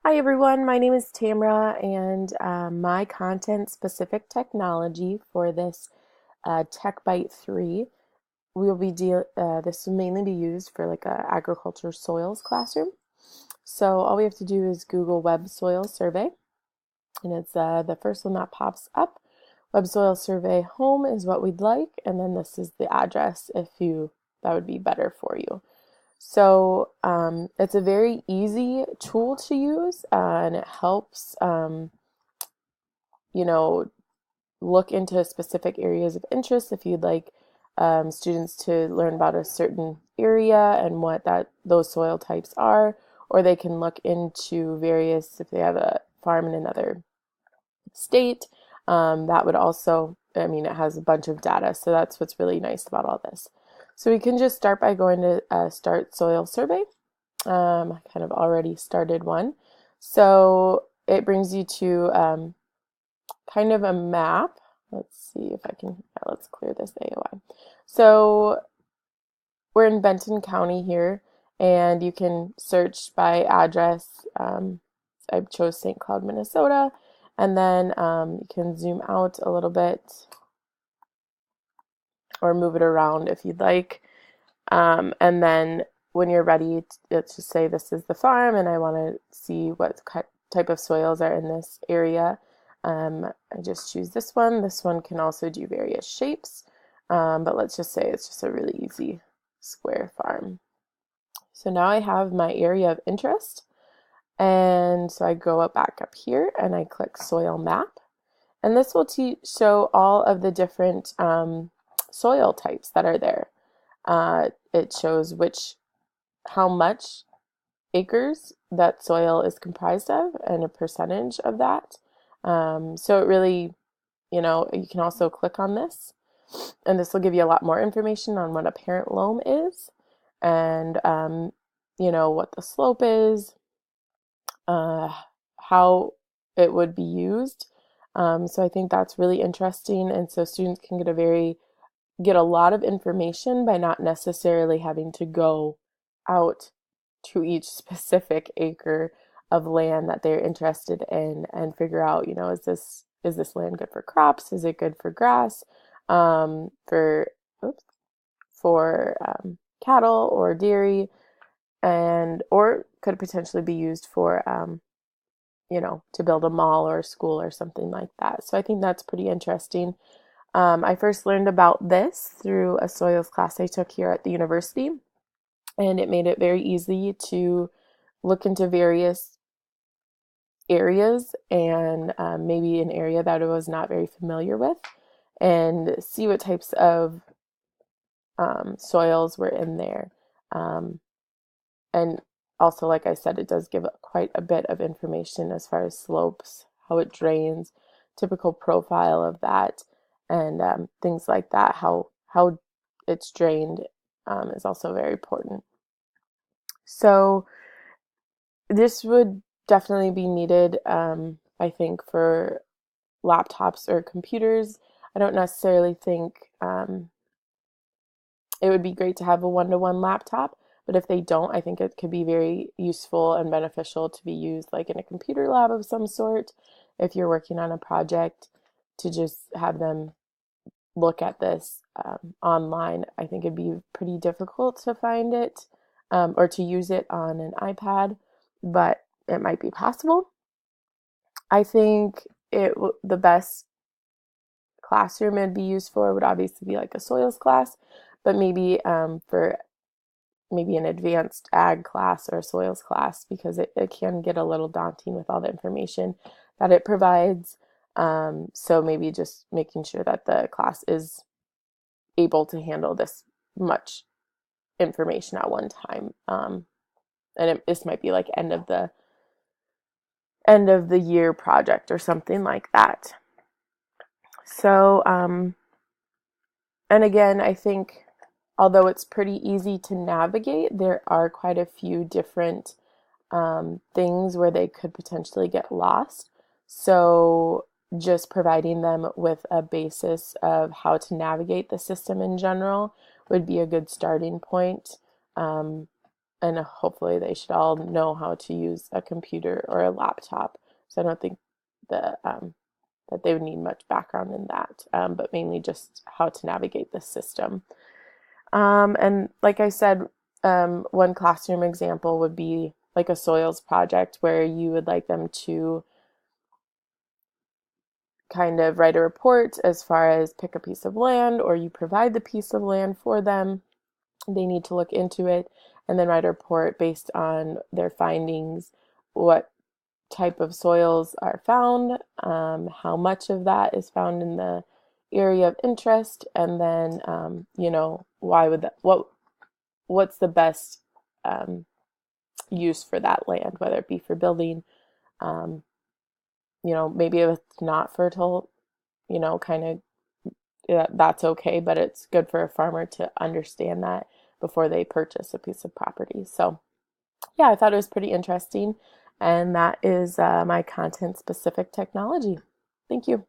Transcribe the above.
Hi everyone, my name is Tamra, and my content-specific technology for this Tech Byte 3, this will mainly be used for like a agriculture soils classroom. So all we have to do is Google Web Soil Survey, and it's the first one that pops up. Web Soil Survey home is what we'd like, and then this is the address if that would be better for you. So it's a very easy tool to use, and it helps, you know, look into specific areas of interest if you'd like students to learn about a certain area and what those soil types are, or they can look into various, if they have a farm in another state, that would also, I mean, it has a bunch of data, so that's what's really nice about all this. So we can just start by going to Start Soil Survey. I kind of already started one. So it brings you to kind of a map. Let's see if I can, let's clear this AOI. So we're in Benton County here, and you can search by address. I chose St. Cloud, Minnesota, and then you can zoom out a little bit or move it around if you'd like. And then when you're ready, let's just say this is the farm and I want to see what type of soils are in this area. I just choose this one. This one can also do various shapes, but let's just say it's just a really easy square farm. So now I have my area of interest, and so I go back up here and I click soil map, and this will show all of the different soil types that are there. It shows how much acres that soil is comprised of and a percentage of that. So it really, you can also click on this, and this will give you a lot more information on what a parent loam is, and what the slope is, how it would be used. So I think that's really interesting, and so students can get a lot of information by not necessarily having to go out to each specific acre of land that they're interested in and figure out, is this land good for crops? Is it good for grass? For oops, for cattle or dairy, and or could potentially be used for to build a mall or a school or something like that. So I think that's pretty interesting. I first learned about this through a soils class I took here at the university, and it made it very easy to look into various areas and maybe an area that I was not very familiar with, and see what types of soils were in there. Um, and also, like I said, it does give quite a bit of information as far as slopes, how it drains, typical profile of that, and things like that. How it's drained is also very important. So this would definitely be needed, I think, for laptops or computers. I don't necessarily think it would be great to have a one-to-one laptop, but if they don't, I think it could be very useful and beneficial to be used like in a computer lab of some sort if you're working on a project, to just have them look at this online. I think it'd be pretty difficult to find it or to use it on an iPad, but it might be possible. I think the best classroom it'd be used for would obviously be like a soils class, but maybe for maybe an advanced ag class or a soils class, because it can get a little daunting with all the information that it provides. So maybe just making sure that the class is able to handle this much information at one time. And this might be like end of the year project or something like that. So, and again, I think although it's pretty easy to navigate, there are quite a few different things where they could potentially get lost. So just providing them with a basis of how to navigate the system in general would be a good starting point. and hopefully they should all know how to use a computer or a laptop. So I don't think that they would need much background in that, but mainly just how to navigate the system. And like I said, one classroom example would be like a soils project where you would like them to kind of write a report as far as pick a piece of land, or you provide the piece of land for them. They need to look into it and then write a report based on their findings, what type of soils are found, how much of that is found in the area of interest, and then why would what's the best use for that land, whether it be for building, um, maybe if it's not fertile, kind of that's okay, but it's good for a farmer to understand that before they purchase a piece of property. So yeah, I thought it was pretty interesting. And that is my content specific technology. Thank you.